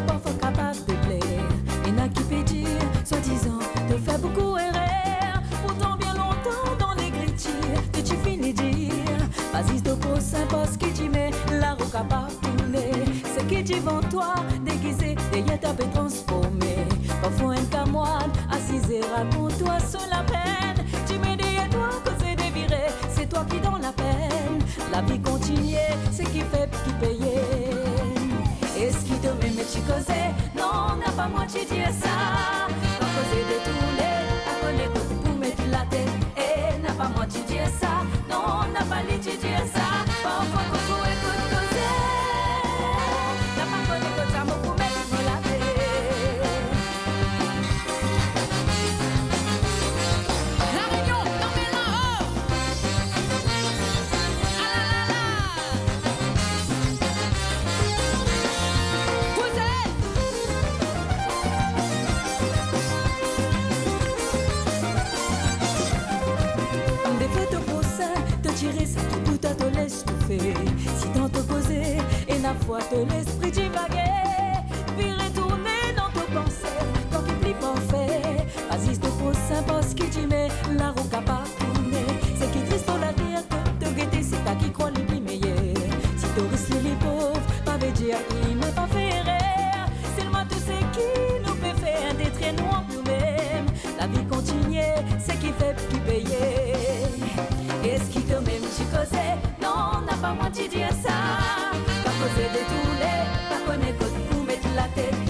Parfois capable de plaire, il n'a qui peut dire, soi-disant, te fait beaucoup errer. Pourtant bien longtemps dans les gritiers, que tu finis dire, vas-y de pour parce que tu mets la roue capable de tourner. Ce qui dit devant toi, déguisé, derrière ta peut transformer. Parfois un camoine, assise et raconte-toi sur la peine. Tu mets derrière toi, causer des virées, c'est toi qui donne la peine. La vie continue, c'est qui fait, qui paye. Est-ce qui te met mes petits causés? Non, n'a pas moi tu dis ça. Pas causer de tourner, pas connaître pour mettre la tête. Et n'a pas moi tu dis ça. Non, n'a pas les tu dis ça. Parfois qu'on écoute causer. N'a pas connaître ça pour mettre la tête. La réunion, non mais là, ah là là là. Tirer ça tout bout à te laisse tout faire. Si t'en te poser et la foi de l'esprit divaguer, puis retourner dans tes pensées, quand tu plis pas fait. Vas-y te prochain parce que tu mets la roue capable de tourner. C'est qui triste pour la dire que te guetter c'est pas qui croit les plus meilleurs. Si tu risques les pauvres, pas veut dire il m'a pas fait rire. Seulement tout ce qui nous fait faire des traits noirs nous-mêmes. La vie continue, c'est qui fait qui payer. Est-ce qui te même tu causais? Non, n'a pas moi tu dis ça. Pas causer de tous les, pas connaître pour mettre la tête.